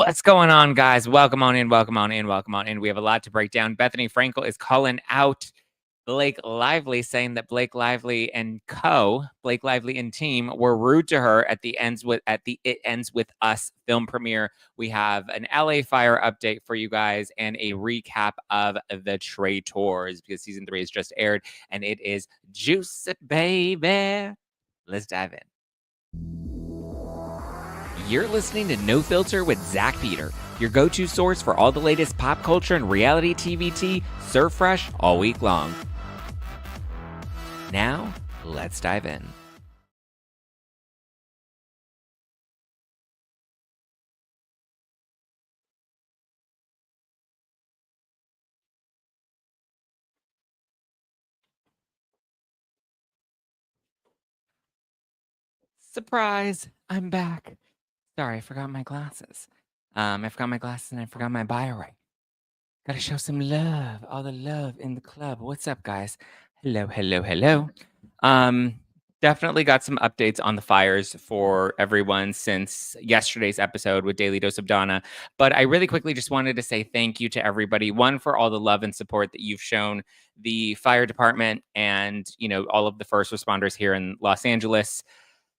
What's going on, guys? Welcome on in, welcome on in, welcome on in. We have a lot to break down. Bethenny Frankel is calling out Blake Lively, saying that Blake Lively and Blake Lively and team, were rude to her at the It Ends With Us film premiere. We have an LA Fire update for you guys and a recap of the Traitors because season 3 has just aired and it is juicy, baby. Let's dive in. You're listening to No Filter with Zack Peter, your go-to source for all the latest pop culture and reality TV served fresh all week long. Now, let's dive in. Surprise! I'm back. Sorry, I forgot my glasses. I forgot my glasses and I forgot my bio right. Gotta show some love. All the love in the club. What's up, guys? Hello, hello, hello. Definitely got some updates on the fires for everyone since yesterday's episode with Daily Dose of Donna. But I really quickly just wanted to say thank you to everybody. One, for all the love and support that you've shown the fire department and, all of the first responders here in Los Angeles.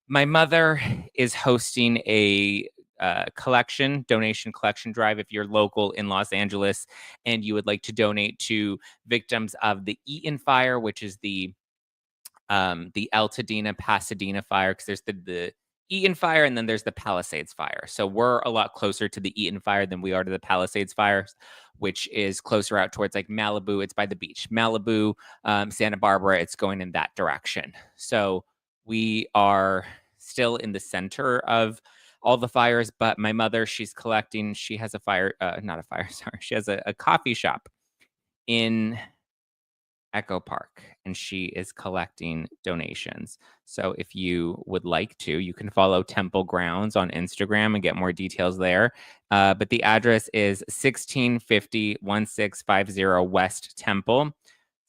My mother is hosting a donation collection drive. If you're local in Los Angeles and you would like to donate to victims of the Eaton fire, which is the Altadena Pasadena fire, because there's the Eaton fire and then there's the Palisades fire. So we're a lot closer to the Eaton fire than we are to the Palisades fire, which is closer out towards like Malibu. It's by the beach. Malibu, Santa Barbara, it's going in that direction. So we are still in the center of all the fires, but my mother, she has a fire, not a fire, sorry. She has a coffee shop in Echo Park, and she is collecting donations. So if you would like to, you can follow Temple Grounds on Instagram and get more details there. But the address is 1650 West Temple,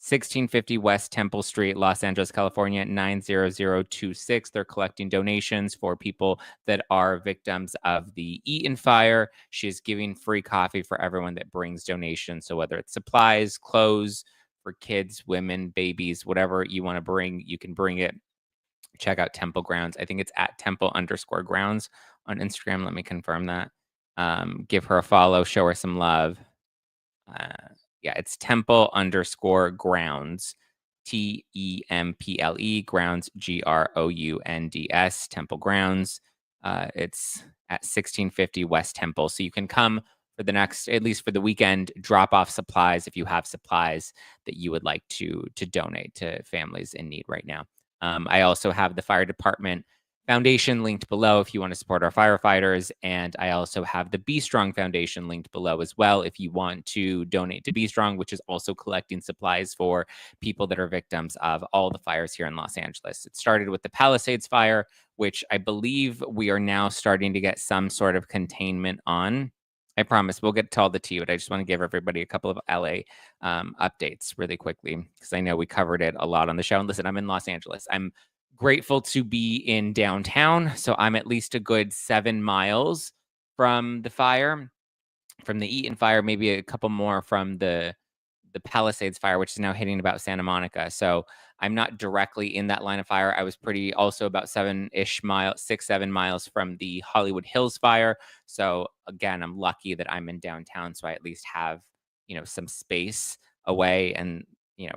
1650 West Temple Street, Los Angeles, California, 90026. They're collecting donations for people that are victims of the Eaton fire. She's giving free coffee for everyone that brings donations. So whether it's supplies, clothes, for kids, women, babies, whatever you want to bring, you can bring it. Check out Temple Grounds. I think it's at Temple_Grounds on Instagram. Let me confirm that. Give her a follow, show her some love. Yeah, it's Temple_Grounds, TEMPLE, Grounds, GROUNDS, Temple Grounds. It's at 1650 West Temple. So you can come for the next, at least for the weekend, drop off supplies if you have supplies that you would like to donate to families in need right now. I also have the fire department foundation linked below if you want to support our firefighters. And I also have the Be Strong Foundation linked below as well if you want to donate to Be Strong, which is also collecting supplies for people that are victims of all the fires here in Los Angeles. It started with the Palisades fire, which I believe we are now starting to get some sort of containment on. I promise we'll get to all the tea, but I just want to give everybody a couple of LA updates really quickly because I know we covered it a lot on the show. And listen, I'm in Los Angeles. I'm grateful to be in downtown. So I'm at least a good 7 miles from the fire, from the Eaton fire, maybe a couple more from the Palisades fire, which is now hitting about Santa Monica. So I'm not directly in that line of fire. I was also about 7 miles, 6-7 miles from the Hollywood Hills fire. So again, I'm lucky that I'm in downtown. So I at least have, some space away, and,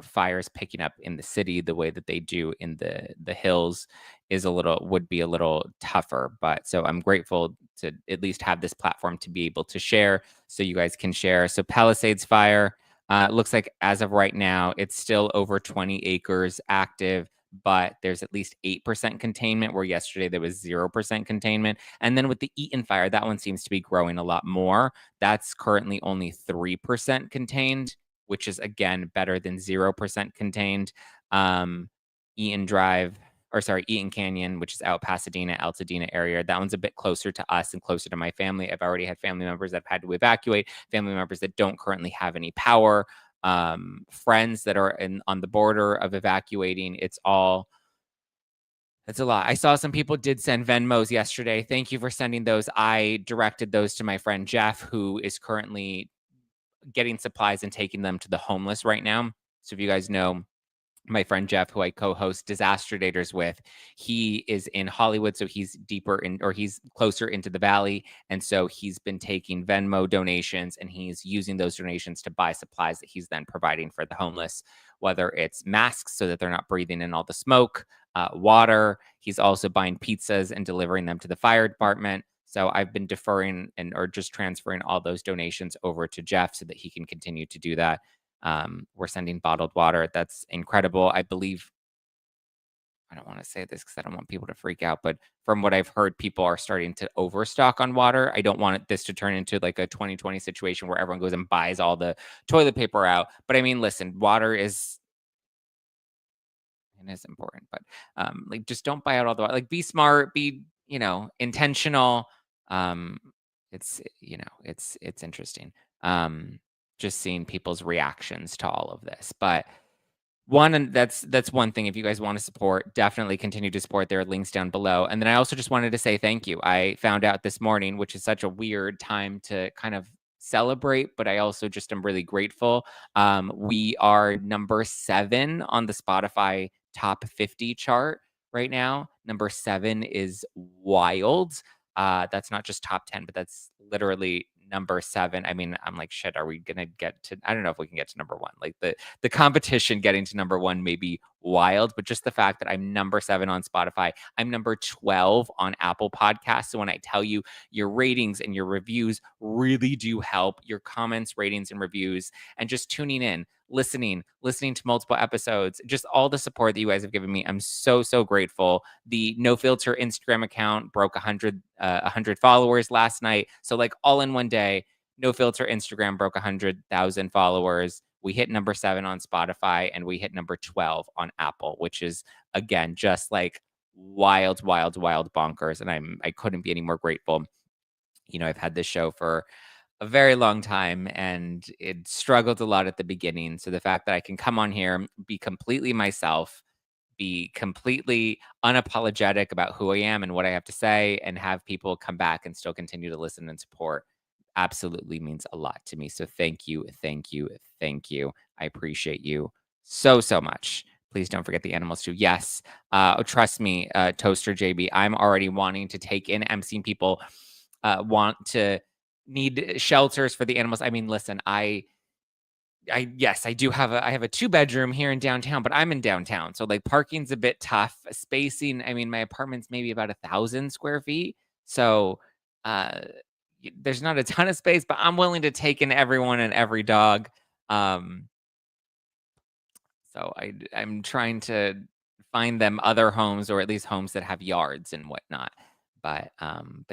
fires picking up in the city the way that they do in the hills would be a little tougher. But so I'm grateful to at least have this platform to be able to share so you guys can share. So Palisades fire, it looks like as of right now, it's still over 20 acres active, but there's at least 8% containment, where yesterday there was 0% containment. And then with the Eaton fire, that one seems to be growing a lot more. That's currently only 3% contained, which is, again, better than 0% contained. Eaton Canyon, which is out Pasadena, Altadena area. That one's a bit closer to us and closer to my family. I've already had family members that have had to evacuate, family members that don't currently have any power, friends that are on the border of evacuating. It's all That's a lot. I saw some people did send Venmos yesterday. Thank you for sending those. I directed those to my friend Jeff, who is currently getting supplies and taking them to the homeless right now. So if you guys know my friend Jeff, who I co-host Disaster Daters with, he is in Hollywood, so he's deeper in, or he's closer into the valley, and so he's been taking Venmo donations and he's using those donations to buy supplies that he's then providing for the homeless, whether it's masks so that they're not breathing in all the smoke, water. He's also buying pizzas and delivering them to the fire department. So I've been deferring and or just transferring all those donations over to Jeff so that he can continue to do that. We're sending bottled water. That's incredible. I believe, I don't want to say this because I don't want people to freak out, but from what I've heard, people are starting to overstock on water. I don't want this to turn into like a 2020 situation where everyone goes and buys all the toilet paper out. But I mean, listen, water is, it is important, but like just don't buy out all the water. Like be smart, be, intentional. Um, it's interesting. Um, just seeing people's reactions to all of this. But one, and that's one thing. If you guys want to support, definitely continue to support. There are links down below. And then I also just wanted to say thank you. I found out this morning, which is such a weird time to kind of celebrate, but I also just am really grateful. We are number 7 on the Spotify top 50 chart right now. Number 7 is wild. That's not just top 10, but that's literally number 7. I mean, I'm like, shit, are we gonna get to, I don't know if we can get to number 1. Like the competition getting to number 1 may be wild, but just the fact that I'm number 7 on Spotify, I'm number 12 on Apple Podcasts. So when I tell you, your ratings and your reviews really do help, your comments, ratings, and reviews, and just tuning in, listening to multiple episodes, just all the support that you guys have given me. I'm so, so grateful. The No Filter Instagram account broke 100 followers last night. So like all in one day, No Filter Instagram broke 100,000 followers. We hit number 7 on Spotify and we hit number 12 on Apple, which is again just like wild, wild, wild bonkers. And I couldn't be any more grateful. I've had this show for a very long time and it struggled a lot at the beginning. So the fact that I can come on here, be completely myself, be completely unapologetic about who I am and what I have to say, and have people come back and still continue to listen and support absolutely means a lot to me. So thank you, thank you, thank you. I appreciate you so, so much. Please don't forget the animals too. Yes. Trust me, Toaster JB, I'm already wanting to take in. I'm seeing people want to need shelters for the animals. I mean, listen, yes, I have a 2-bedroom here in downtown, but I'm in downtown. So like parking's a bit tough. Spacing, I mean, my apartment's maybe about 1,000 square feet. So uh there's not a ton of space, but I'm willing to take in everyone and every dog. Um so I'm trying to find them other homes, or at least homes that have yards and whatnot. But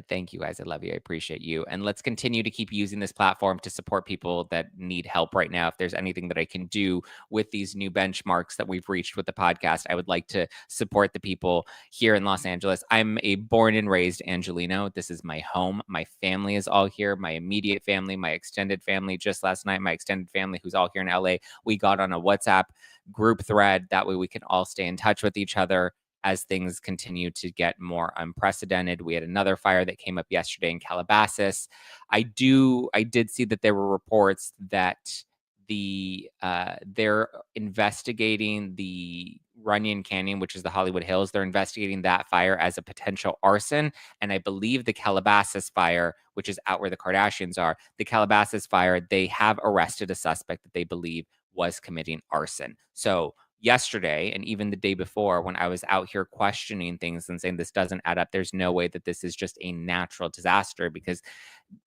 thank you guys. I love you. I appreciate you. And let's continue to keep using this platform to support people that need help right now. If there's anything that I can do with these new benchmarks that we've reached with the podcast, I would like to support the people here in Los Angeles. I'm a born and raised Angelino. This is my home. My family is all here. My immediate family, my extended family. Just last night, my extended family who's all here in LA, we got on a WhatsApp group thread. That way we can all stay in touch with each other as things continue to get more unprecedented. We had another fire that came up yesterday in Calabasas. I did see that there were reports that they're investigating the Runyon Canyon, which is the Hollywood Hills. They're investigating that fire as a potential arson. And I believe the Calabasas fire, which is out where the Kardashians are, the Calabasas fire, they have arrested a suspect that they believe was committing arson. So yesterday and even the day before, when I was out here questioning things and saying this doesn't add up, there's no way that this is just a natural disaster, because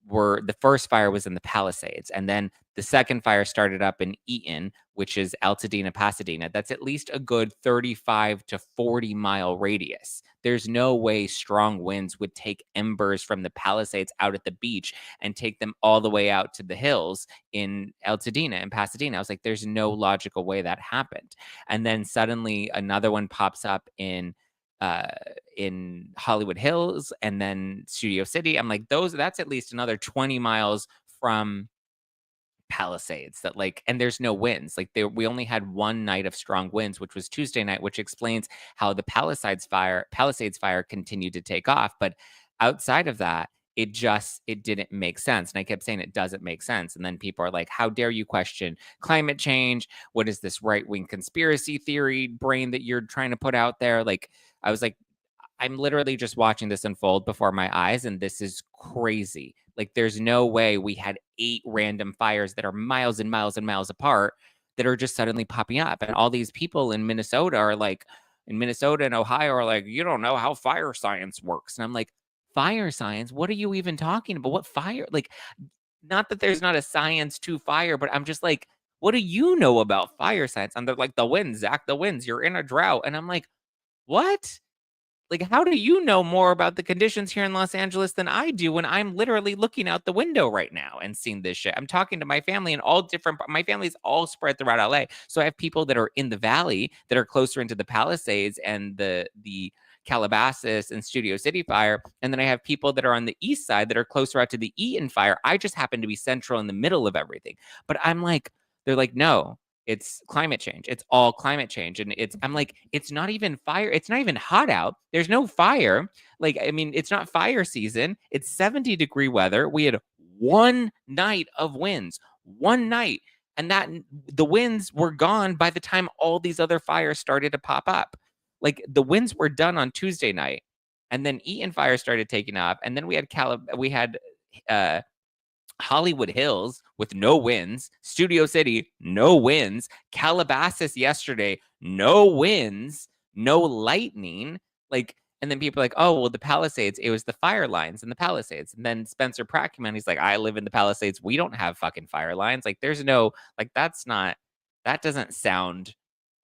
the first fire was in the Palisades, and then the second fire started up in Eaton, which is Altadena, Pasadena. That's at least a good 35 to 40 mile radius. There's no way strong winds would take embers from the Palisades out at the beach and take them all the way out to the hills in Altadena and Pasadena. I was like, there's no logical way that happened. And then suddenly another one pops up uh, in Hollywood Hills and then Studio City. I'm like, that's at least another 20 miles from Palisades that like, and there's no winds. Like we only had one night of strong winds, which was Tuesday night, which explains how the Palisades fire continued to take off. But outside of that, it didn't make sense. And I kept saying it doesn't make sense. And then people are like, how dare you question climate change? What is this right-wing conspiracy theory brain that you're trying to put out there? Like, I was like, I'm literally just watching this unfold before my eyes, and this is crazy. Like, there's no way we had 8 random fires that are miles and miles and miles apart that are just suddenly popping up. And all these people in Minnesota are like, in Minnesota and Ohio are like, you don't know how fire science works. And I'm like, fire science? What are you even talking about? What fire? Like, not that there's not a science to fire, but I'm just like, what do you know about fire science? And they're like, the winds, Zach, the winds, you're in a drought. And I'm like, what? Like, how do you know more about the conditions here in Los Angeles than I do when I'm literally looking out the window right now and seeing this shit? I'm talking to my family in all different, my family's all spread throughout LA. So I have people that are in the valley that are closer into the Palisades and the Calabasas and Studio City fire. And then I have people that are on the east side that are closer out to the Eaton fire. I just happen to be central in the middle of everything. But I'm like, they're like, no, it's climate change. It's all climate change. And I'm like, it's not even fire. It's not even hot out. There's no fire. Like, I mean, it's not fire season. It's 70-degree weather. We had one night of winds, one night. And that the winds were gone by the time all these other fires started to pop up. Like, the winds were done on Tuesday night. And then Eaton fire started taking off. And then we had Hollywood Hills with no winds, Studio City, no winds, Calabasas yesterday, no winds, no lightning. Like, and then people are like, oh, well, the Palisades, it was the fire lines in the Palisades. And then Spencer Pratt came in, he's like, I live in the Palisades. We don't have fucking fire lines. Like, there's no, like, that doesn't sound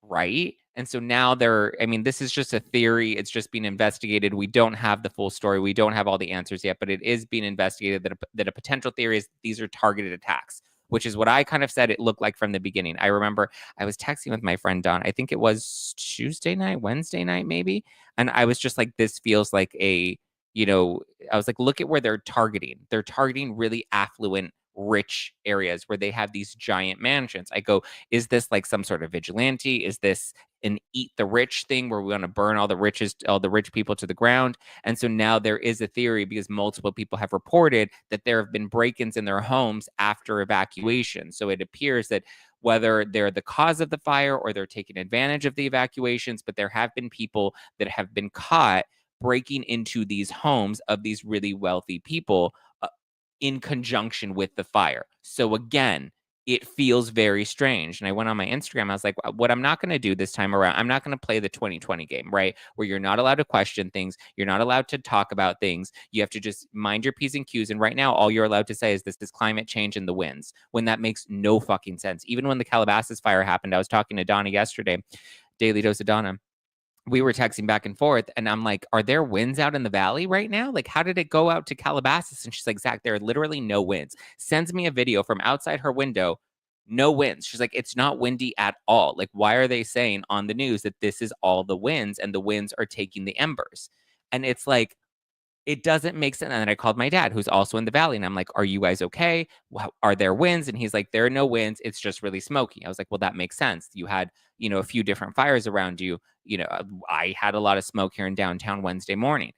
right. And so now I mean, this is just a theory. It's just being investigated. We don't have the full story. We don't have all the answers yet, but it is being investigated that a potential theory is these are targeted attacks, which is what I kind of said it looked like from the beginning. I remember I was texting with my friend Don. I think it was Tuesday night, Wednesday night, maybe. And I was just like, this feels like I was like, look at where they're targeting. They're targeting really affluent, rich areas where they have these giant mansions. I go, is this like some sort of vigilante? Is this an eat the rich thing where we want to burn all the rich people to the ground? And so now there is a theory because multiple people have reported that there have been break-ins in their homes after evacuation. So it appears that whether they're the cause of the fire or they're taking advantage of the evacuations, but there have been people that have been caught breaking into these homes of these really wealthy people in conjunction with the fire. So again, it feels very strange. And I went on my Instagram. I was like, what I'm not going to do this time around, I'm not going to play the 2020 game, right? Where you're not allowed to question things. You're not allowed to talk about things. You have to just mind your P's and Q's. And right now, all you're allowed to say is this is climate change and the winds, when that makes no fucking sense. Even when the Calabasas fire happened, I was talking to Donna yesterday, Daily Dose of Donna. We were texting back and forth, and I'm like, are there winds out in the valley right now? Like, how did it go out to Calabasas? And she's like, Zach, there are literally no winds. Sends me a video from outside her window, no winds. She's like, it's not windy at all. Like, why are they saying on the news that this is all the winds and the winds are taking the embers? And it's like, it doesn't make sense. And then I called my dad, who's also in the valley, and I'm like, are you guys okay? Are there winds? And he's like, there are no winds. It's just really smoky. I was like, well, that makes sense. You had, a few different fires around you. I had a lot of smoke here in downtown Wednesday morning.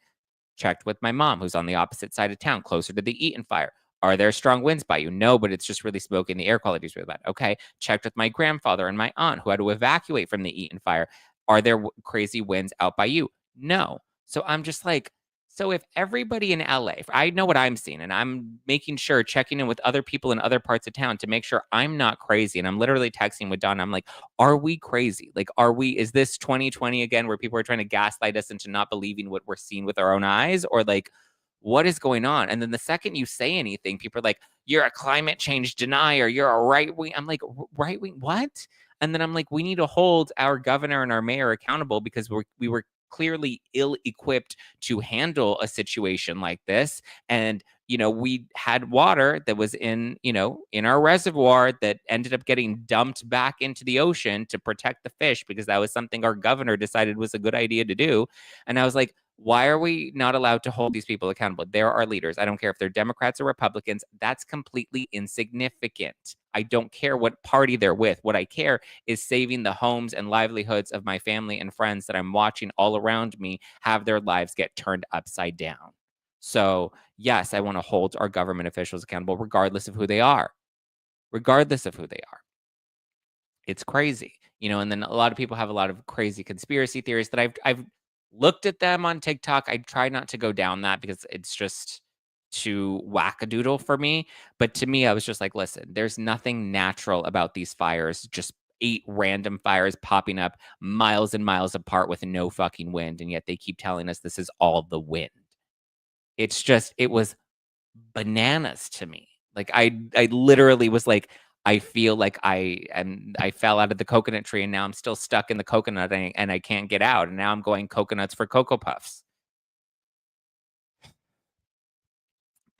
Checked with my mom, who's on the opposite side of town, closer to the Eaton fire. Are there strong winds by you? No, but it's just really smoky and the air quality is really bad. Okay. Checked with my grandfather and my aunt who had to evacuate from the Eaton fire. Are there crazy winds out by you? No. So I'm just like, so if everybody in LA, I know what I'm seeing, and I'm making sure, checking in with other people in other parts of town to make sure I'm not crazy. And I'm literally texting with Don. I'm like, are we crazy? Like, is this 2020 again, where people are trying to gaslight us into not believing what we're seeing with our own eyes? Or like, what is going on? And then the second you say anything, people are like, you're a climate change denier. You're a right wing. I'm like, right wing, what? And then I'm like, we need to hold our governor and our mayor accountable because we were clearly ill-equipped to handle a situation like this. And, we had water that was in our reservoir that ended up getting dumped back into the ocean to protect the fish because that was something our governor decided was a good idea to do. And I was like, Why are we not allowed to hold these people accountable? They're our leaders. I don't care if they're Democrats or Republicans. That's completely insignificant. I don't care what party they're with. What I care is saving the homes and livelihoods of my family and friends that I'm watching all around me have their lives get turned upside down. So, yes, I want to hold our government officials accountable, regardless of who they are. Regardless of who they are. It's crazy, and then a lot of people have a lot of crazy conspiracy theories that I've looked at them on TikTok. I try not to go down that because it's just too wackadoodle for me. But to me, I was just like, listen, there's nothing natural about these fires. Just 8 random fires popping up miles and miles apart with no fucking wind, and yet they keep telling us this is all the wind. It was bananas to me. Like I literally was like, I feel like I fell out of the coconut tree and now I'm still stuck in the coconut and I can't get out. And now I'm going coconuts for Cocoa Puffs.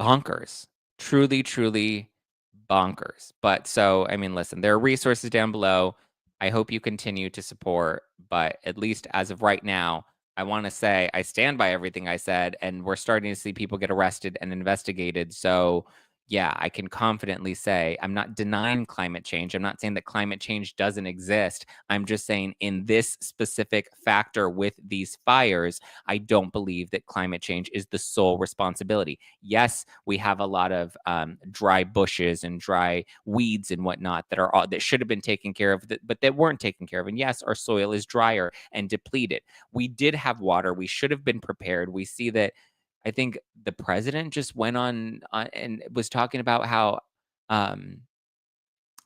Bonkers. Truly, truly bonkers. But so, I mean, listen, there are resources down below. I hope you continue to support, but at least as of right now, I want to say I stand by everything I said, and we're starting to see people get arrested and investigated. So, yeah, I can confidently say I'm not denying climate change. I'm not saying that climate change doesn't exist. I'm just saying in this specific factor with these fires, I don't believe that climate change is the sole responsibility. Yes, we have a lot of dry bushes and dry weeds and whatnot that should have been taken care of, but that weren't taken care of. And yes, our soil is drier and depleted. We did have water. We should have been prepared. We see that. I think the president just went on and was talking about how um,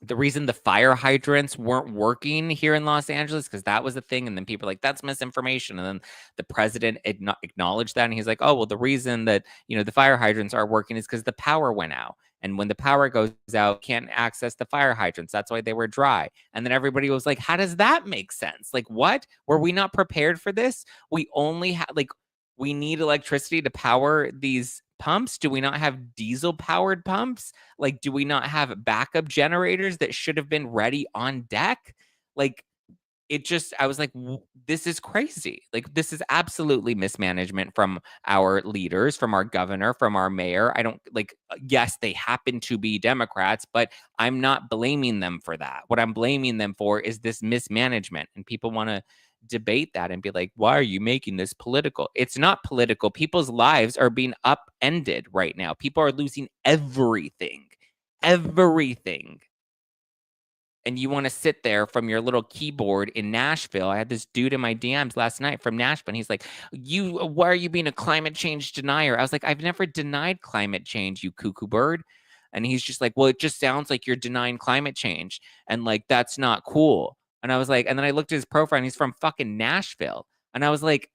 the reason the fire hydrants weren't working here in Los Angeles because that was a thing, and then people are like, that's misinformation, and then the president acknowledged that, and he's like, oh well, the reason that the fire hydrants are working is because the power went out, and when the power goes out, can't access the fire hydrants. That's why they were dry. And then everybody was like, how does that make sense? Like, what? Were we not prepared for this? We only have we need electricity to power these pumps. Do we not have diesel powered pumps? Like, do we not have backup generators that should have been ready on deck? Like, I was like, this is crazy. Like, this is absolutely mismanagement from our leaders, from our governor, from our mayor. I don't yes, they happen to be Democrats, but I'm not blaming them for that. What I'm blaming them for is this mismanagement. And people want to debate that and be like, why are you making this political? It's not political. People's lives are being upended right now. People are losing everything. Everything. And you want to sit there from your little keyboard in Nashville. I had this dude in my DMs last night from Nashville, and he's like, why are you being a climate change denier? I was like, I've never denied climate change, you cuckoo bird. And he's just like, well, it just sounds like you're denying climate change. And like, that's not cool. And I was like, and then I looked at his profile and he's from fucking Nashville. And I was like,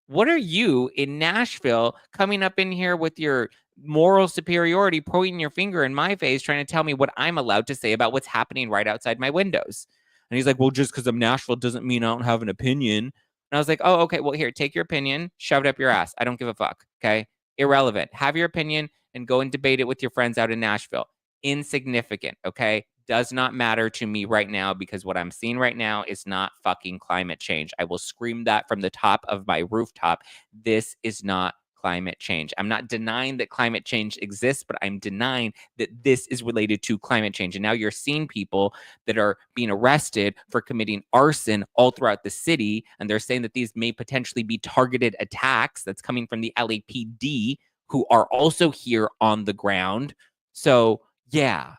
what are you in Nashville coming up in here with your moral superiority, pointing your finger in my face, trying to tell me what I'm allowed to say about what's happening right outside my windows? And he's like, well, just because I'm Nashville doesn't mean I don't have an opinion. And I was like, oh, okay, well, here, take your opinion, shove it up your ass. I don't give a fuck. Okay. Irrelevant. Have your opinion and go and debate it with your friends out in Nashville. Insignificant. Okay. Does not matter to me right now because what I'm seeing right now is not fucking climate change. I will scream that from the top of my rooftop. This is not climate change. I'm not denying that climate change exists, but I'm denying that this is related to climate change. And now you're seeing people that are being arrested for committing arson all throughout the city. And they're saying that these may potentially be targeted attacks that's coming from the LAPD, who are also here on the ground. So, yeah.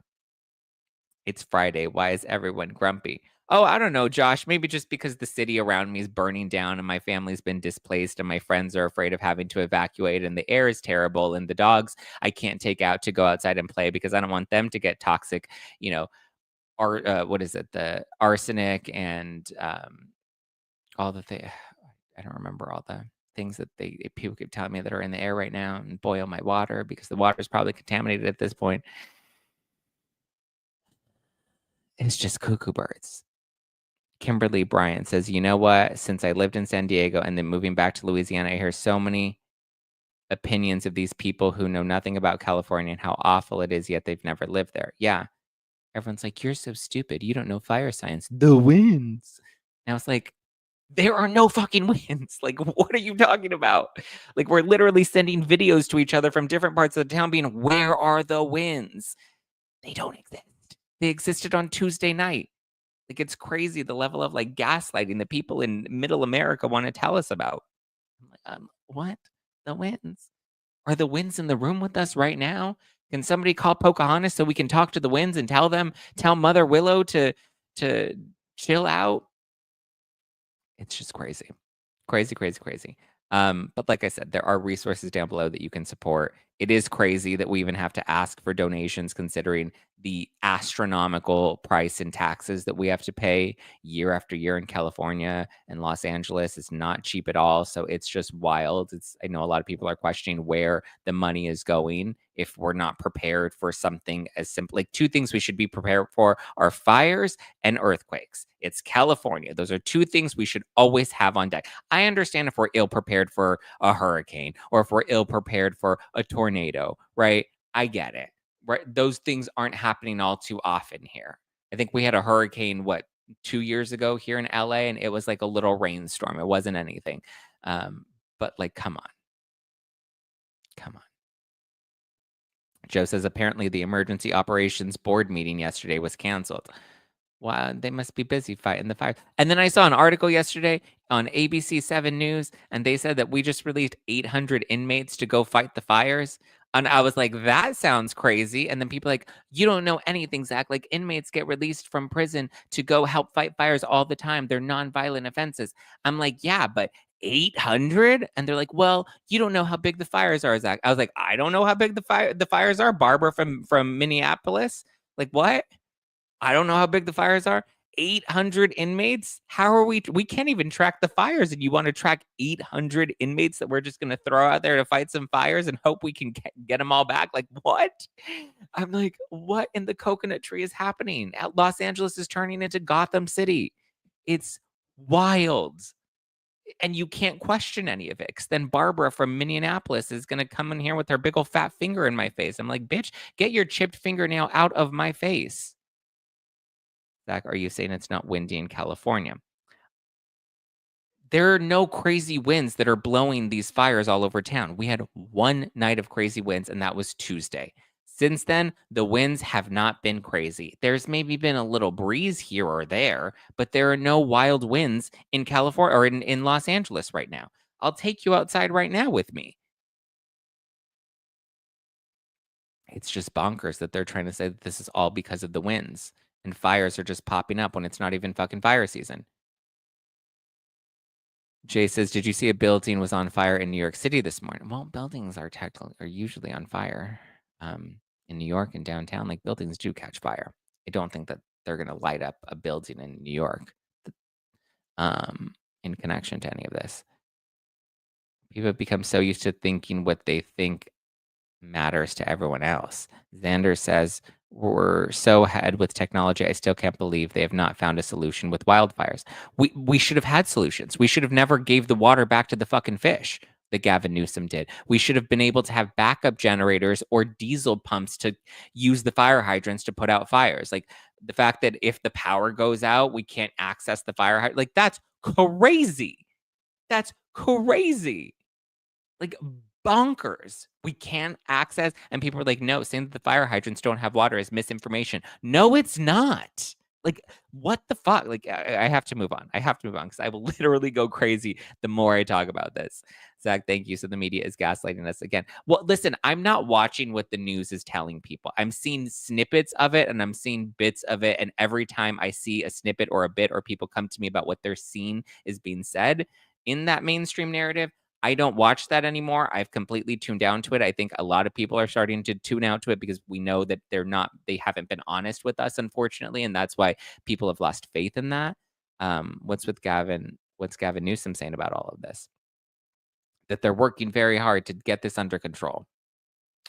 It's Friday. Why is everyone grumpy? Oh, I don't know, Josh. Maybe just because the city around me is burning down and my family's been displaced and my friends are afraid of having to evacuate and the air is terrible and the dogs I can't take out to go outside and play because I don't want them to get toxic, what is it? The arsenic and all the things. I don't remember all the things that people keep telling me that are in the air right now and boil my water because the water is probably contaminated at this point. It's just cuckoo birds. Kimberly Bryant says, you know what? Since I lived in San Diego and then moving back to Louisiana, I hear so many opinions of these people who know nothing about California and how awful it is, yet they've never lived there. Yeah. Everyone's like, you're so stupid. You don't know fire science. The winds. And I was like, There are no fucking winds. Like, what are you talking about? Like, we're literally sending videos to each other from different parts of the town being, where are the winds? They don't exist. They existed on Tuesday night. Like, it's crazy the level of like gaslighting that people in middle America want to tell us about. I'm like, what? The winds? Are the winds in the room with us right now? Can somebody call Pocahontas so we can talk to the winds and tell Mother Willow to chill out? It's just crazy. Crazy, crazy, crazy. But like I said, there are resources down below that you can support. It is crazy that we even have to ask for donations considering the astronomical price and taxes that we have to pay year after year in California and Los Angeles. It's not cheap at all. So it's just wild. I know a lot of people are questioning where the money is going if we're not prepared for something as simple. Like two things we should be prepared for are fires and earthquakes. It's California. Those are two things we should always have on deck. I understand if we're ill prepared for a hurricane or if we're ill prepared for a tornado, right? I get it. Right? Those things aren't happening all too often here. I think we had a hurricane, 2 years ago here in LA, and it was like a little rainstorm. It wasn't anything. But like, come on. Come on. Joe says apparently the emergency operations board meeting yesterday was canceled. Wow, they must be busy fighting the fire. And then I saw an article yesterday on ABC 7 News, and they said that we just released 800 inmates to go fight the fires. And I was like, that sounds crazy. And then people like, you don't know anything, Zach. Like, inmates get released from prison to go help fight fires all the time. They're nonviolent offenses. I'm like, yeah, but 800? And they're like, well, you don't know how big the fires are, Zach. I was like, I don't know how big the fires are. Barbara from Minneapolis. Like, what? I don't know how big the fires are. 800 inmates? How are we? We can't even track the fires. And you want to track 800 inmates that we're just going to throw out there to fight some fires and hope we can get them all back? Like, what? I'm like, what in the coconut tree is happening? Los Angeles is turning into Gotham City. It's wild. And you can't question any of it. Because then Barbara from Minneapolis is going to come in here with her big old fat finger in my face. I'm like, bitch, get your chipped fingernail out of my face. Zach, are you saying it's not windy in California? There are no crazy winds that are blowing these fires all over town. We had one night of crazy winds, and that was Tuesday. Since then, the winds have not been crazy. There's maybe been a little breeze here or there, but there are no wild winds in California or in Los Angeles right now. I'll take you outside right now with me. It's just bonkers that they're trying to say that this is all because of the winds and fires are just popping up when it's not even fucking fire season. Jay says, "Did you see a building was on fire in New York City this morning?" Well, buildings are usually on fire. In New York and downtown, like buildings do catch fire. I don't think that they're gonna light up a building in New York, in connection to any of this. People have become so used to thinking what they think matters to everyone else. Xander says, we're so ahead with technology. I still can't believe they have not found a solution with wildfires. We should have had solutions. We should have never gave the water back to the fucking fish that Gavin Newsom did. We should have been able to have backup generators or diesel pumps to use the fire hydrants to put out fires. Like the fact that if the power goes out, we can't access the fire hydrant. Like that's crazy. That's crazy. Like bonkers. We can't access, and people are like, no, saying that the fire hydrants don't have water is misinformation. No, it's not. Like, what the fuck? Like, I have to move on. I have to move on because I will literally go crazy the more I talk about this. Zach, thank you. So the media is gaslighting us again. Well, listen, I'm not watching what the news is telling people. I'm seeing snippets of it and I'm seeing bits of it. And every time I see a snippet or a bit or people come to me about what they're seeing is being said in that mainstream narrative, I don't watch that anymore. I've completely tuned down to it. I think a lot of people are starting to tune out to it because we know that they haven't been honest with us, unfortunately. And that's why people have lost faith in that. What's Gavin Newsom saying about all of this? That they're working very hard to get this under control.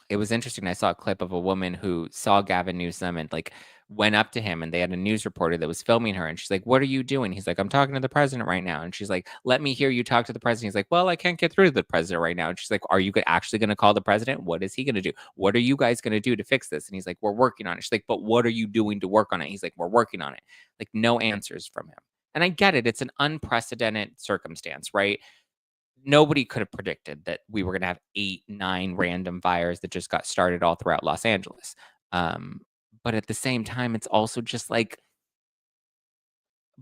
It was interesting. I saw a clip of a woman who saw Gavin Newsom and like went up to him and they had a news reporter that was filming her and she's like, "What are you doing?" He's like, "I'm talking to the president right now." And she's like, "Let me hear you talk to the president." He's like, "Well, I can't get through to the president right now." And she's like, "Are you actually going to call the president? What is he going to do? What are you guys going to do to fix this?" And he's like, "We're working on it." She's like, "But what are you doing to work on it?" He's like, "We're working on it." Like no answers from him. And I get it. It's an unprecedented circumstance, right? Nobody could have predicted that we were going to have 8, 9 random fires that just got started all throughout Los Angeles. Um, but at the same time, it's also just like,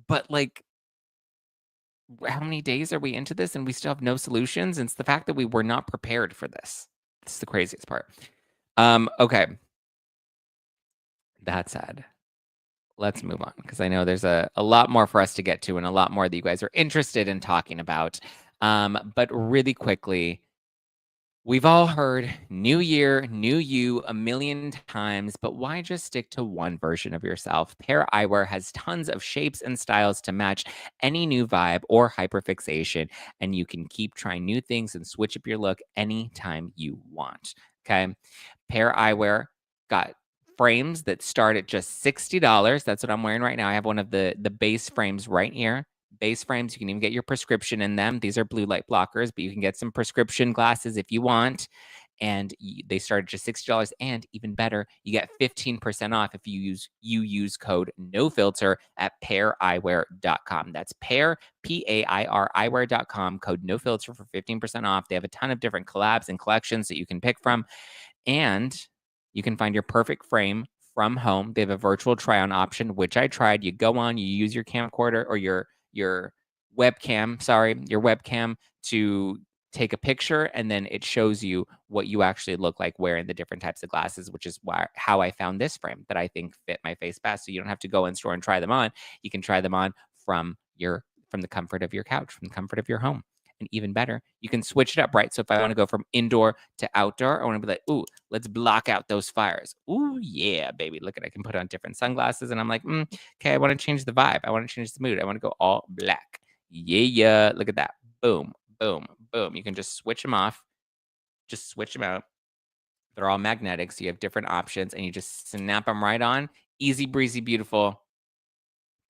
but like, how many days are we into this and we still have no solutions? And it's the fact that we were not prepared for this. This is the craziest part. Okay. That said, let's move on because I know there's a lot more for us to get to and a lot more that you guys are interested in talking about. But really quickly, we've all heard new year, new you a million times, but why just stick to one version of yourself? Pair Eyewear has tons of shapes and styles to match any new vibe or hyperfixation, and you can keep trying new things and switch up your look anytime you want. Okay. Pair Eyewear got frames that start at just $60. That's what I'm wearing right now. I have one of the base frames right here. Base frames, you can even get your prescription in them. These are blue light blockers, but you can get some prescription glasses if you want. And they start at just $60. And even better, you get 15% off if you use code NOFILTER at paireyewear.com. That's pair, P-A-I-R, eyewear.com, code NOFILTER for 15% off. They have a ton of different collabs and collections that you can pick from. And you can find your perfect frame from home. They have a virtual try-on option, which I tried. You go on, you use your camcorder or your webcam to take a picture, and then it shows you what you actually look like wearing the different types of glasses, which is how I found this frame that I think fit my face best. So you don't have to go in store and try them on. You can try them on from the comfort of your couch, from the comfort of your home. And even better, you can switch it up, right? So if I want to go from indoor to outdoor, I want to be like, ooh, let's block out those fires. Ooh, yeah, baby. Look at, I can put on different sunglasses and I'm like, okay, I want to change the vibe. I want to change the mood. I want to go all black. Yeah. Look at that. Boom, boom, boom. You can just switch them off, just switch them out. They're all magnetic. So you have different options and you just snap them right on. Easy breezy, beautiful.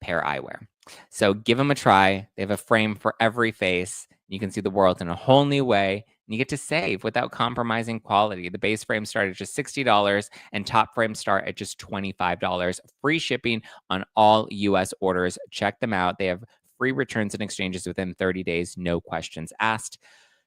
Pair Eyewear. So give them a try. They have a frame for every face. You can see the world in a whole new way. And you get to save without compromising quality. The base frames start at just $60 and top frames start at just $25. Free shipping on all US orders. Check them out. They have free returns and exchanges within 30 days. No questions asked.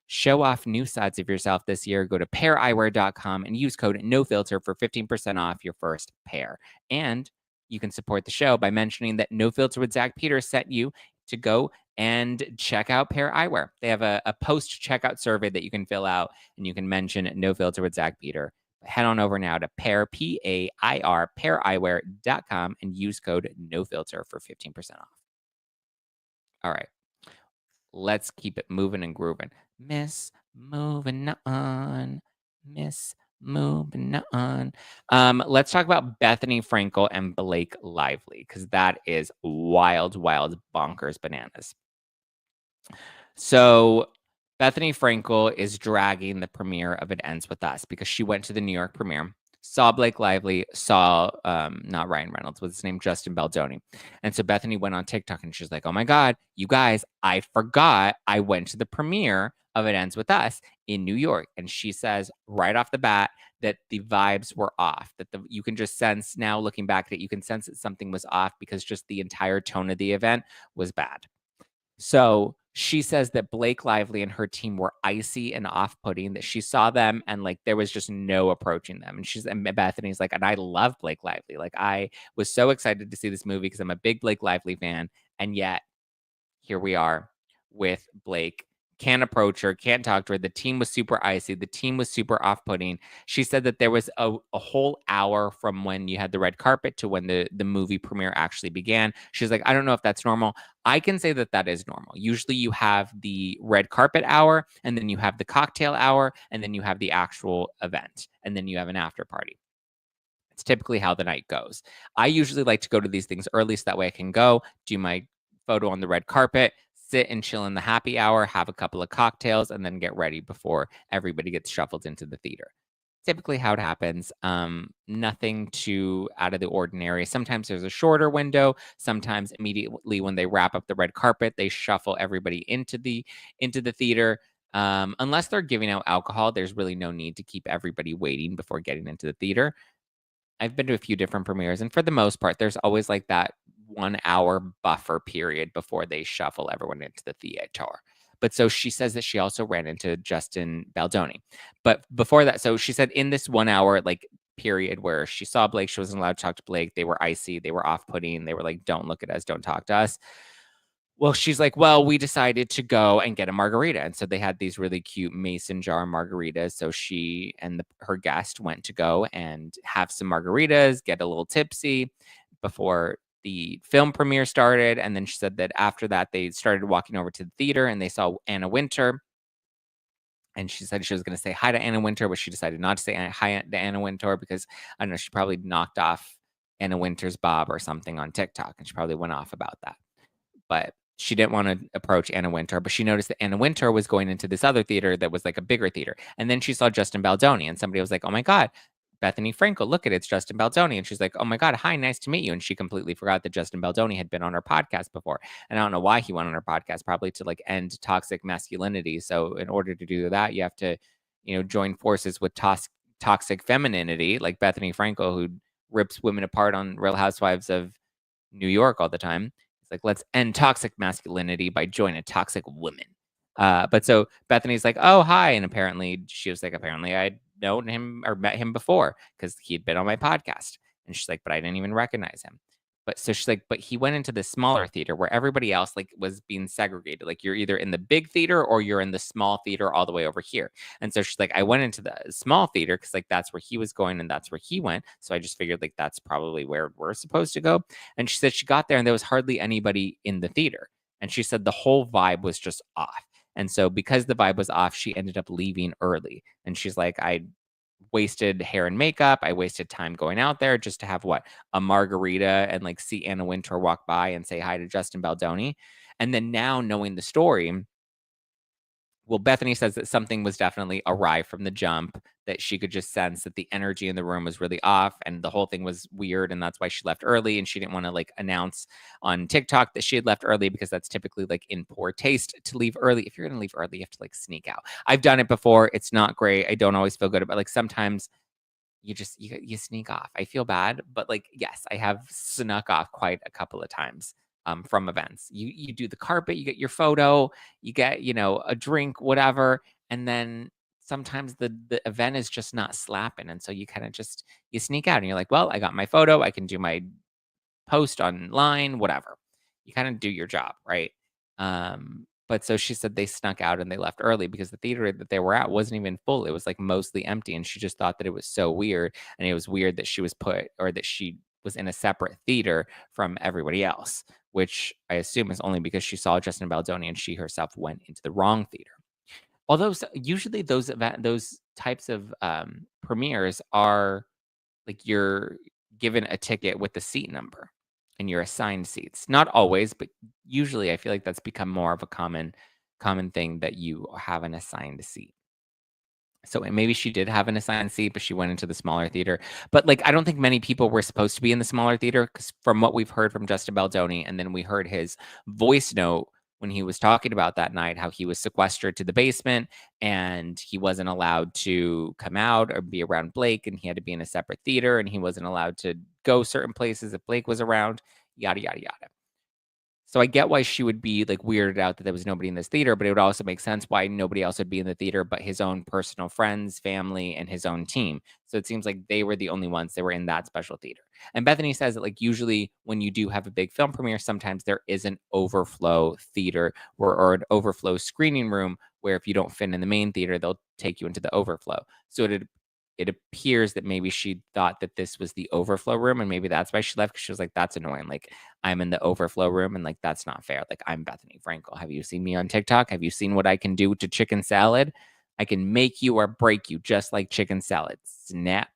Show off new sides of yourself this year. Go to paireyewear.com and use code NOFILTER for 15% off your first pair. And you can support the show by mentioning that No Filter with Zack Peters sent you to go and check out Pair Eyewear. They have a post-checkout survey that you can fill out, and you can mention No Filter with Zack Peter. Head on over now to pair, P-A-I-R, paireyewear.com and use code NOFILTER for 15% off. All right. Let's keep it moving and grooving. Miss moving on. Miss moving on. Let's talk about Bethenny Frankel and Blake Lively, because that is wild, wild, bonkers bananas. So Bethenny Frankel is dragging the premiere of It Ends With Us because she went to the New York premiere, saw Blake Lively, saw not Ryan Reynolds, what's his name? Justin Baldoni. And so Bethenny went on TikTok and she's like, oh my God, you guys, I forgot I went to the premiere of It Ends With Us in New York. And she says right off the bat that the vibes were off, that you can just sense now looking back at it, you can sense that something was off because just the entire tone of the event was bad. So she says that Blake Lively and her team were icy and off-putting, that she saw them and like there was just no approaching them. And Bethany's like, and I love Blake Lively. Like I was so excited to see this movie because I'm a big Blake Lively fan. And yet here we are with Blake. Can't approach her, can't talk to her. The team was super icy. The team was super off-putting. She said that there was a whole hour from when you had the red carpet to when the movie premiere actually began. She's like, I don't know if that's normal. I can say that that is normal. Usually you have the red carpet hour, and then you have the cocktail hour, and then you have the actual event, and then you have an after party. It's typically how the night goes. I usually like to go to these things early so that way I can go, do my photo on the red carpet, sit and chill in the happy hour, have a couple of cocktails, and then get ready before everybody gets shuffled into the theater. Typically how it happens. Nothing too out of the ordinary. Sometimes there's a shorter window. Sometimes immediately when they wrap up the red carpet, they shuffle everybody into the theater. Unless they're giving out alcohol, there's really no need to keep everybody waiting before getting into the theater. I've been to a few different premieres, and for the most part, there's always like that 1 hour buffer period before they shuffle everyone into the theater. But so she says that she also ran into Justin Baldoni. But before that, so she said in this 1 hour like period where she saw Blake, she wasn't allowed to talk to Blake. They were icy, they were off-putting, they were like, don't look at us, don't talk to us. Well, she's like, well, we decided to go and get a margarita. And so they had these really cute mason jar margaritas. So she and her guest went to go and have some margaritas, get a little tipsy before the film premiere started. And then she said that after that, they started walking over to the theater and they saw Anna Wintour. And she said she was going to say hi to Anna Wintour, but she decided not to say hi to Anna Wintour because, I don't know, she probably knocked off Anna Wintour's bob or something on TikTok. And she probably went off about that. But she didn't want to approach Anna Wintour, but she noticed that Anna Wintour was going into this other theater that was like a bigger theater. And then she saw Justin Baldoni and somebody was like, oh my God, Bethenny Frankel, look at it, it's Justin Baldoni. And she's like, oh my God, hi, nice to meet you. And she completely forgot that Justin Baldoni had been on her podcast before. And I don't know why he went on her podcast, probably to like end toxic masculinity. So in order to do that, you have to, join forces with toxic femininity, like Bethenny Frankel, who rips women apart on Real Housewives of New York all the time. It's like, let's end toxic masculinity by joining a toxic woman. But so Bethany's like, oh, hi. And apparently she was like, apparently I'd known him or met him before because he'd been on my podcast. And she's like, but I didn't even recognize him. But so she's like, but he went into the smaller theater where everybody else like was being segregated. Like you're either in the big theater or you're in the small theater all the way over here. And so she's like, I went into the small theater because like that's where he was going and that's where he went. So I just figured like that's probably where we're supposed to go. And she said she got there and there was hardly anybody in the theater. And she said the whole vibe was just off. And so because the vibe was off, she ended up leaving early. And she's like, I wasted hair and makeup. I wasted time going out there just to have a margarita and like see Anna Wintour walk by and say hi to Justin Baldoni. And then now knowing the story, well, Bethany says that something was definitely awry from the jump, that she could just sense that the energy in the room was really off and the whole thing was weird. And that's why she left early. And she didn't want to like announce on TikTok that she had left early because that's typically like in poor taste to leave early. If you're going to leave early, you have to like sneak out. I've done it before. It's not great. I don't always feel good about like sometimes you sneak off. I feel bad, but like, yes, I have snuck off quite a couple of times from events. You do the carpet, you get your photo, you get, a drink, whatever. And then sometimes the event is just not slapping. And so you kind of you sneak out and you're like, well, I got my photo. I can do my post online, whatever. You kind of do your job, right? But so she said they snuck out and they left early because the theater that they were at wasn't even full. It was like mostly empty. And she just thought that it was so weird. And it was weird that she was that she was in a separate theater from everybody else, which I assume is only because she saw Justin Baldoni and she herself went into the wrong theater. Although usually those types of premieres are like you're given a ticket with the seat number and you're assigned seats. Not always, but usually I feel like that's become more of a common thing that you have an assigned seat. So maybe she did have an assigned seat, but she went into the smaller theater. But like, I don't think many people were supposed to be in the smaller theater because from what we've heard from Justin Baldoni, and then we heard his voice note when he was talking about that night, how he was sequestered to the basement and he wasn't allowed to come out or be around Blake, and he had to be in a separate theater and he wasn't allowed to go certain places if Blake was around, yada, yada, yada. So I get why she would be like weirded out that there was nobody in this theater, but it would also make sense why nobody else would be in the theater but his own personal friends, family, and his own team. So it seems like they were the only ones that were in that special theater. And Bethany says that like usually when you do have a big film premiere, sometimes there is an overflow theater or an overflow screening room where if you don't fit in the main theater, they'll take you into the overflow. So it appears that maybe she thought that this was the overflow room and maybe that's why she left, because she was like, that's annoying. Like, I'm in the overflow room and like, that's not fair. Like, I'm Bethenny Frankel. Have you seen me on TikTok? Have you seen what I can do to chicken salad? I can make you or break you just like chicken salad. Snap.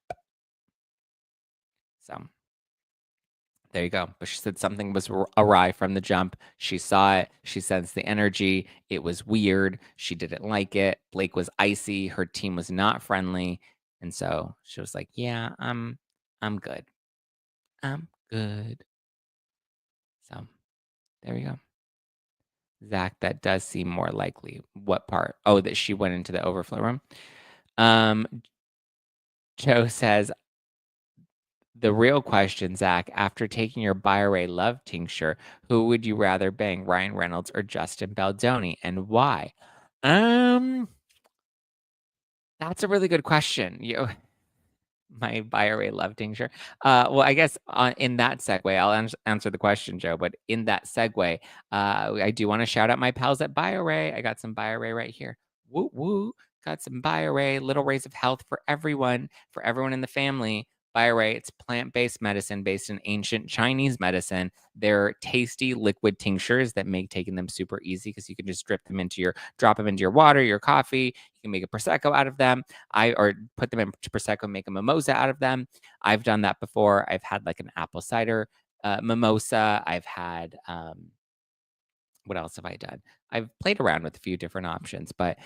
So there you go. But she said something was awry from the jump. She saw it. She sensed the energy. It was weird. She didn't like it. Blake was icy. Her team was not friendly. And so she was like, yeah, I'm good. I'm good. So there you go. Zack, that does seem more likely. What part? Oh, that she went into the overflow room. Um, Joe says The real question, Zach, after taking your Biay Love tincture, who would you rather bang, Ryan Reynolds or Justin Baldoni, and why? Um, that's a really good question. My Biay Love tincture. Well, I guess in that segue, I'll answer the question, Joe. But in that segue, I do want to shout out my pals at Biay. I got some Biay right here. Woo woo! Got some Biay, little rays of health for everyone in the family. Biay, it's plant-based medicine based in ancient Chinese medicine. They're tasty liquid tinctures that make taking them super easy because you can just drop them into your water, your coffee. You can make a prosecco out of them. Or put them into prosecco, make a mimosa out of them. I've done that before. I've had like an apple cider mimosa. I've had what else have I done? I've played around with a few different options, but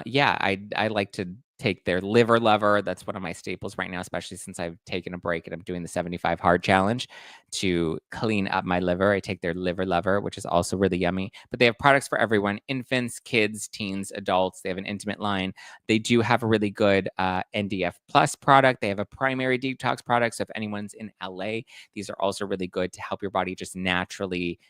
yeah, I like to take their liver lover. That's one of my staples right now, especially since I've taken a break and I'm doing the 75 hard challenge to clean up my liver. I take their liver lover, which is also really yummy. But they have products for everyone: infants, kids, teens, adults. They have an intimate line. They do have a really good NDF plus product. They have a primary detox product. So if anyone's in LA, these are also really good to help your body just naturally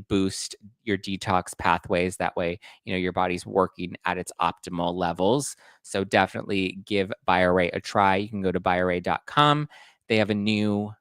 boost your detox pathways. That way, your body's working at its optimal levels. So definitely give Biay a try. You can go to biay.com. They have a new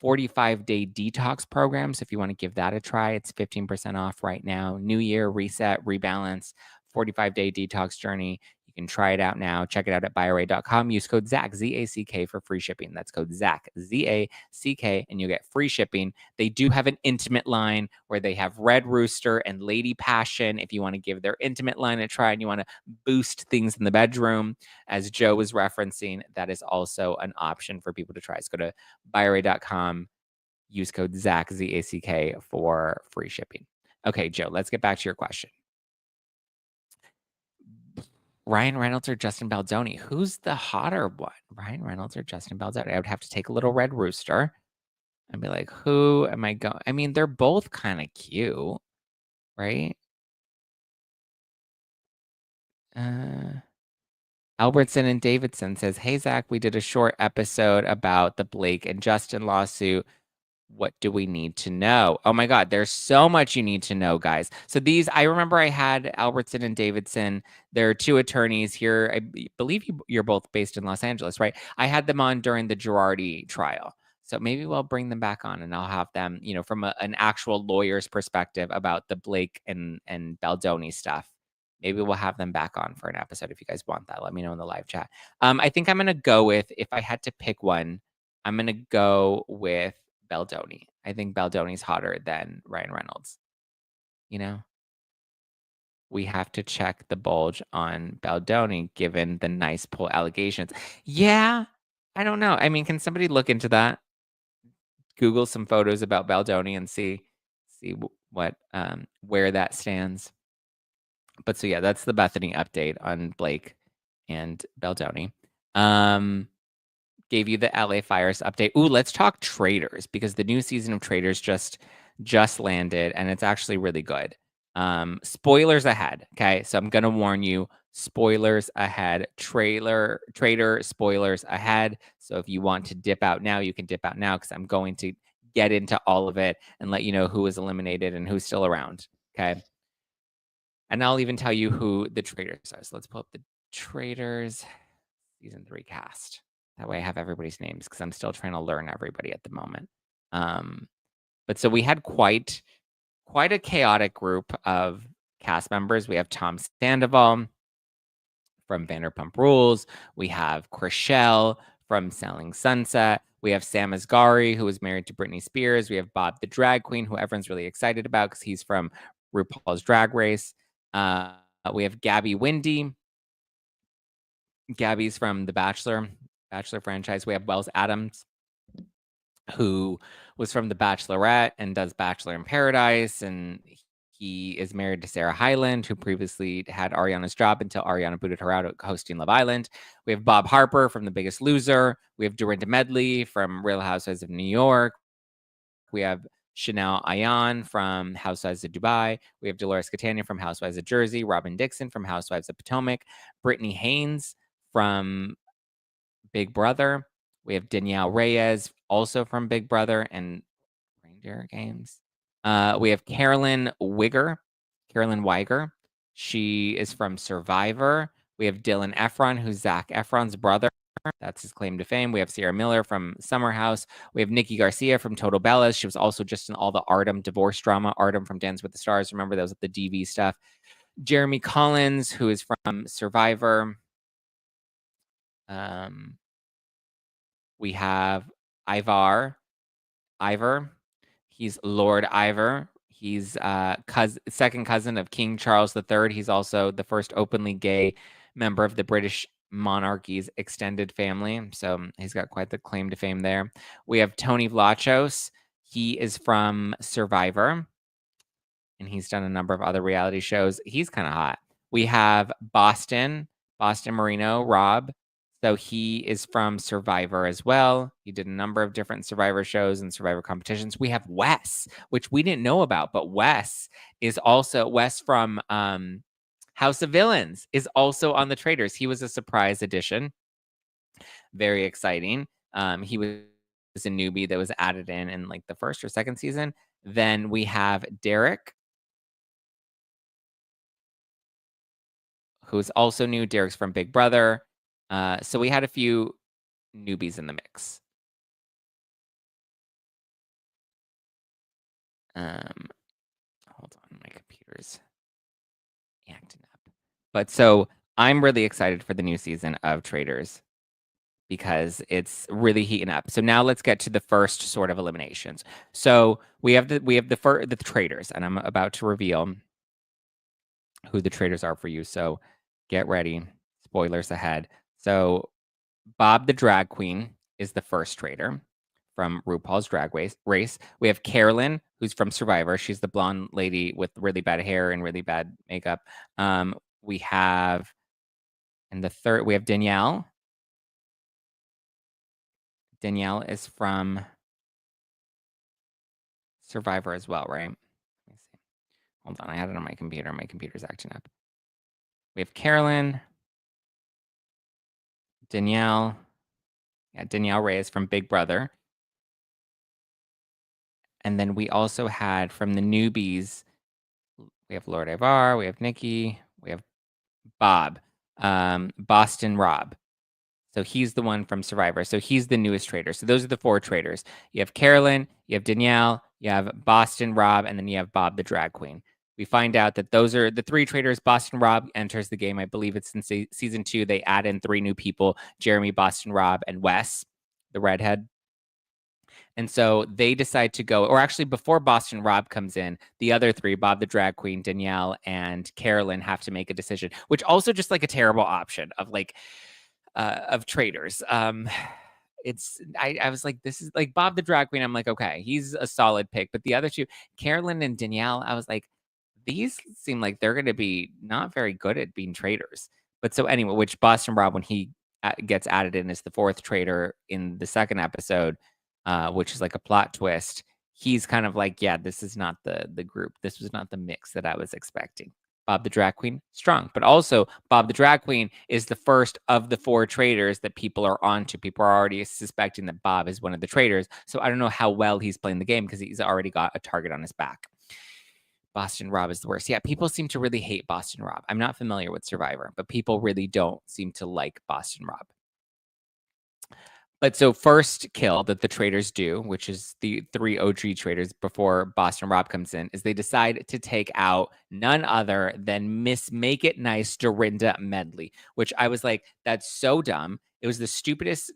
45-day detox program. So if you want to give that a try, it's 15% off right now. New year, reset, rebalance, 45-day detox journey. You can try it out now. Check it out at biay.com. Use code ZACK, Z-A-C-K, for free shipping. That's code ZACK, Z-A-C-K, and you'll get free shipping. They do have an intimate line where they have Red Rooster and Lady Passion. If you want to give their intimate line a try and you want to boost things in the bedroom, as Joe was referencing, that is also an option for people to try. So go to biay.com, use code ZACK, Z-A-C-K, for free shipping. Okay, Joe, let's get back to your question. Ryan Reynolds or Justin Baldoni? Who's the hotter one? Ryan Reynolds or Justin Baldoni? I would have to take a little Red Rooster and be like, who am I going? I mean, they're both kind of cute, right? Albertson and Davidson says, hey, Zach, we did a short episode about the Blake and Justin lawsuit. What do we need to know? Oh my God, there's so much you need to know, guys. So I remember I had Albertson and Davidson. There are two attorneys here. I believe you're both based in Los Angeles, right? I had them on during the Girardi trial. So maybe we'll bring them back on and I'll have them, from an actual lawyer's perspective about the Blake and Baldoni stuff. Maybe we'll have them back on for an episode if you guys want that. Let me know in the live chat. I think I'm going to go with, if I had to pick one, I'm going to go with Baldoni. I think Baldoni's hotter than Ryan Reynolds. We have to check the bulge on Baldoni given the nice pull allegations. Yeah, I don't know. I mean, can somebody look into that? Google some photos about Baldoni and see what where that stands. But so yeah, that's the Bethany update on Blake and Baldoni. Gave you the LA Fires update. Ooh, let's talk Traitors, because the new season of Traitors just landed and it's actually really good. Spoilers ahead. Okay. So I'm gonna warn you, spoilers ahead. Traitor spoilers ahead. So if you want to dip out now, you can dip out now, because I'm going to get into all of it and let you know who was eliminated and who's still around. Okay. And I'll even tell you who the Traitors are. So let's pull up the Traitors season 3 cast. That way I have everybody's names, because I'm still trying to learn everybody at the moment. But so we had quite a chaotic group of cast members. We have Tom Sandoval from Vanderpump Rules. We have Chrishell from Selling Sunset. We have Sam Asghari, who is married to Britney Spears. We have Bob the Drag Queen, who everyone's really excited about because he's from RuPaul's Drag Race. We have Gabby Windey. Gabby's from The Bachelor franchise. We have Wells Adams, who was from The Bachelorette and does Bachelor in Paradise. And he is married to Sarah Hyland, who previously had Ariana's job until Ariana booted her out hosting Love Island. We have Bob Harper from The Biggest Loser. We have Dorinda Medley from Real Housewives of New York. We have Chanel Ayan from Housewives of Dubai. We have Dolores Catania from Housewives of Jersey. Robin Dixon from Housewives of Potomac. Brittany Haynes from Big Brother. We have Danielle Reyes, also from Big Brother and Reindeer Games. We have Carolyn Weiger. She is from Survivor. We have Dylan Efron, who's Zac Efron's brother. That's his claim to fame. We have Sierra Miller from Summer House. We have Nikki Garcia from Total Bellas. She was also just in all the Artem divorce drama. Artem from Dance with the Stars. Remember, that was the DV stuff. Jeremy Collins, who is from Survivor. We have Ivor. He's Lord Ivor. He's second cousin of King Charles III. He's also the first openly gay member of the British monarchy's extended family. So he's got quite the claim to fame there. We have Tony Vlachos. He is from Survivor, and he's done a number of other reality shows. He's kind of hot. We have Boston Marino, Rob. So he is from Survivor as well. He did a number of different Survivor shows and Survivor competitions. We have Wes, which we didn't know about, but Wes from House of Villains is also on the Traitors. He was a surprise addition. Very exciting. He was a newbie that was added in like the first or second season. Then we have Derek, who's also new. Derek's from Big Brother. So we had a few newbies in the mix. Hold on, my computer's acting up. But so I'm really excited for the new season of Traitors because it's really heating up. So now let's get to the first sort of eliminations. So we have the Traitors, and I'm about to reveal who the Traitors are for you. So get ready. Spoilers ahead. So Bob the Drag Queen is the first traitor from RuPaul's Drag Race. We have Carolyn, who's from Survivor. She's the blonde lady with really bad hair and really bad makeup. We have Danielle. Danielle is from Survivor as well, right? Let me see. Hold on, I had it on my computer. My computer's acting up. We have Carolyn, Danielle. Yeah, Danielle Reyes from Big Brother. And then we also had from the newbies, we have Lord Ivar, we have Nikki, we have Bob, Boston Rob. So he's the one from Survivor. So he's the newest traitor. So those are the four traitors. You have Carolyn, you have Danielle, you have Boston Rob, and then you have Bob the Drag Queen. We find out that those are the three traitors. Boston Rob enters the game. I believe it's in season 2. They add in 3 new people, Jeremy, Boston Rob, and Wes, the redhead. And so they decide to go, or actually before Boston Rob comes in, the other 3, Bob the Drag Queen, Danielle, and Carolyn, have to make a decision, which also just like a terrible option of traitors. I was like, this is like Bob the Drag Queen. I'm like, okay, he's a solid pick. But the other 2, Carolyn and Danielle, I was like, these seem like they're going to be not very good at being traitors. But so anyway, which Boston Rob, when he gets added in as the 4th traitor in the 2nd episode, which is like a plot twist, he's kind of like, yeah, this is not the group. This was not the mix that I was expecting. Bob the Drag Queen, strong. But also, Bob the Drag Queen is the first of the 4 traitors that people are onto. People are already suspecting that Bob is one of the traitors. So I don't know how well he's playing the game because he's already got a target on his back. Boston Rob is the worst. Yeah, people seem to really hate Boston Rob. I'm not familiar with Survivor, but people really don't seem to like Boston Rob. But so first kill that the traitors do, which is the 3 OG traitors before Boston Rob comes in, is they decide to take out none other than Miss Make It Nice Dorinda Medley, which I was like, that's so dumb. It was the stupidest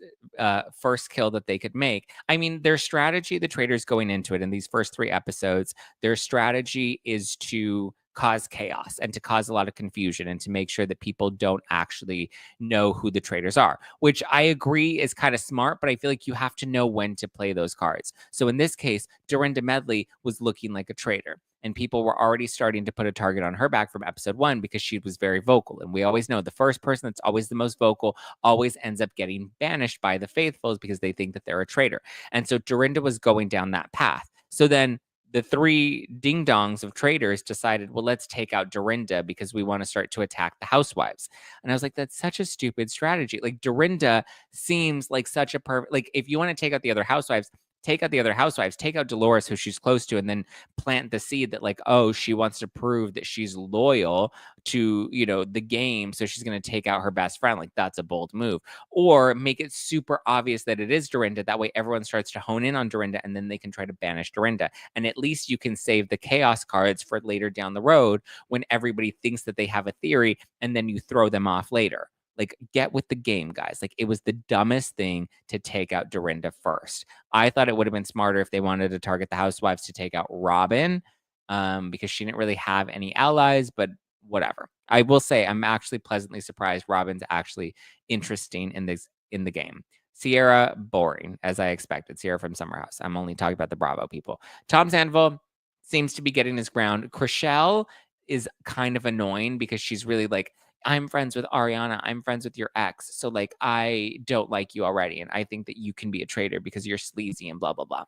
first kill that they could make. I mean, their strategy, the traitors going into it in these first 3 episodes, their strategy is to cause chaos and to cause a lot of confusion and to make sure that people don't actually know who the traitors are, which I agree is kind of smart, but I feel like you have to know when to play those cards. So in this case, Dorinda Medley was looking like a traitor, and people were already starting to put a target on her back from episode 1 because she was very vocal. And we always know the first person that's always the most vocal always ends up getting banished by the faithfuls because they think that they're a traitor. And so Dorinda was going down that path. So then the three ding-dongs of Traitors decided, well, let's take out Dorinda because we want to start to attack the housewives. And I was like, that's such a stupid strategy. Like, Dorinda seems like such a perfect, like, if you want to take out the other housewives, take out the other housewives, take out Dolores, who she's close to, and then plant the seed that, like, oh, she wants to prove that she's loyal to, the game. So she's going to take out her best friend. Like, that's a bold move. Or make it super obvious that it is Dorinda. That way everyone starts to hone in on Dorinda, and then they can try to banish Dorinda. And at least you can save the chaos cards for later down the road when everybody thinks that they have a theory, and then you throw them off later. Like, get with the game, guys. Like, it was the dumbest thing to take out Dorinda first. I thought it would have been smarter if they wanted to target the housewives to take out Robin, because she didn't really have any allies, but whatever. I will say I'm actually pleasantly surprised Robin's actually interesting in the game. Sierra, boring, as I expected. Sierra from Summer House. I'm only talking about the Bravo people. Tom Sandoval seems to be getting his ground. Chrishell is kind of annoying because she's really like, I'm friends with Ariana. I'm friends with your ex. So, like, I don't like you already. And I think that you can be a traitor because you're sleazy and blah, blah, blah.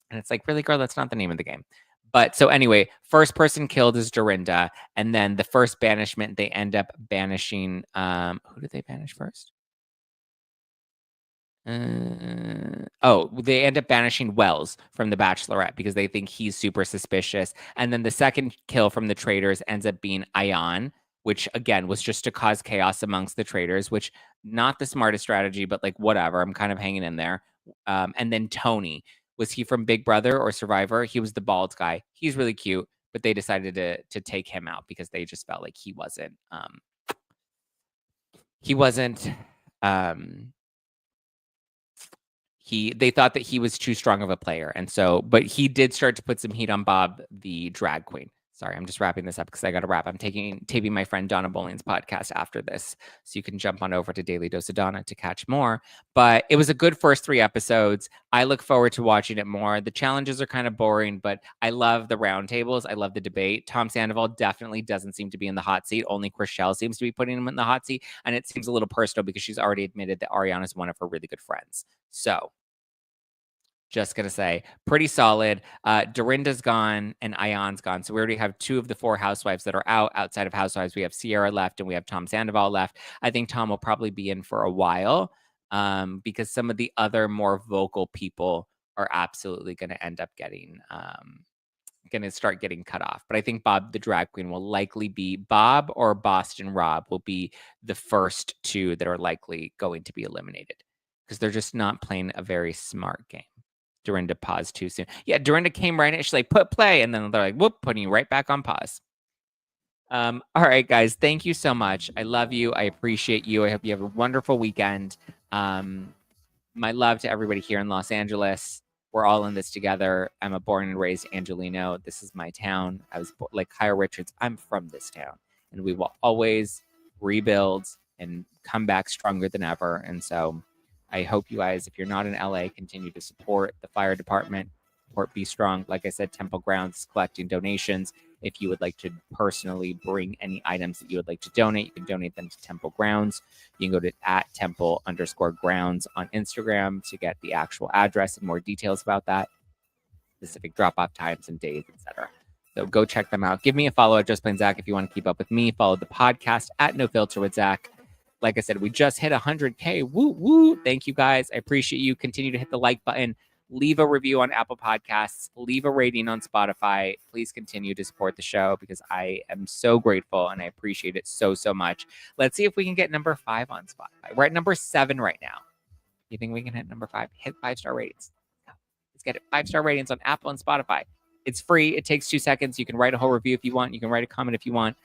And it's like, really, girl, that's not the name of the game. But so anyway, first person killed is Dorinda. And then the first banishment, they end up banishing, who did they banish first? They end up banishing Wells from The Bachelorette because they think he's super suspicious. And then the second kill from the Traitors ends up being Ayan, which again was just to cause chaos amongst the Traitors, which not the smartest strategy, but like whatever. I'm kind of hanging in there. And then Tony, was he from Big Brother or Survivor? He was the bald guy. He's really cute, but they decided to take him out because they just felt like he wasn't they thought that he was too strong of a player. And so, but he did start to put some heat on Bob, the drag queen. Sorry, I'm just wrapping this up because I got to wrap. I'm taping my friend Donna Bowling's podcast after this. So you can jump on over to Daily Dose of Donna to catch more. But it was a good first 3 episodes. I look forward to watching it more. The challenges are kind of boring, but I love the roundtables. I love the debate. Tom Sandoval definitely doesn't seem to be in the hot seat. Only Chrishell seems to be putting him in the hot seat. And it seems a little personal because she's already admitted that Ariana is one of her really good friends. So just going to say, pretty solid. Dorinda's gone and Ayan's gone. So we already have 2 of the 4 housewives that are out. Outside of housewives, we have Sierra left and we have Tom Sandoval left. I think Tom will probably be in for a while because some of the other more vocal people are absolutely going to end up getting going to start getting cut off. But I think Bob the drag queen will likely be Bob, or Boston Rob will be the first 2 that are likely going to be eliminated because they're just not playing a very smart game. Dorinda paused too soon. Yeah, Dorinda came right in. She's like, put play. And then they're like, whoop, putting you right back on pause. All right, guys. Thank you so much. I love you. I appreciate you. I hope you have a wonderful weekend. My love to everybody here in Los Angeles. We're all in this together. I'm a born and raised Angelino. This is my town. I was like Kyle Richards. I'm from this town. And we will always rebuild and come back stronger than ever. And so I hope you guys, if you're not in LA, continue to support the fire department, support Be Strong. Like I said, Temple Grounds is collecting donations. If you would like to personally bring any items that you would like to donate, you can donate them to Temple Grounds. You can go to @temple_grounds on Instagram to get the actual address and more details about that, specific drop-off times and days, etc. So go check them out. Give me a follow at Just Plain Zack if you want to keep up with me. Follow the podcast @NoFilter with Zack. Like I said, we just hit 100K. Woo, woo. Thank you, guys. I appreciate you. Continue to hit the like button. Leave a review on Apple Podcasts. Leave a rating on Spotify. Please continue to support the show because I am so grateful and I appreciate it so, so much. Let's see if we can get number 5 on Spotify. We're at number 7 right now. You think we can hit number 5? Hit 5-star ratings. Let's get it. 5-star ratings on Apple and Spotify. It's free. It takes 2 seconds. You can write a whole review if you want. You can write a comment if you want.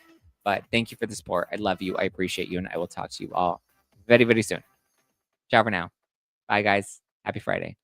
But thank you for the support. I love you. I appreciate you. And I will talk to you all very, very soon. Ciao for now. Bye, guys. Happy Friday.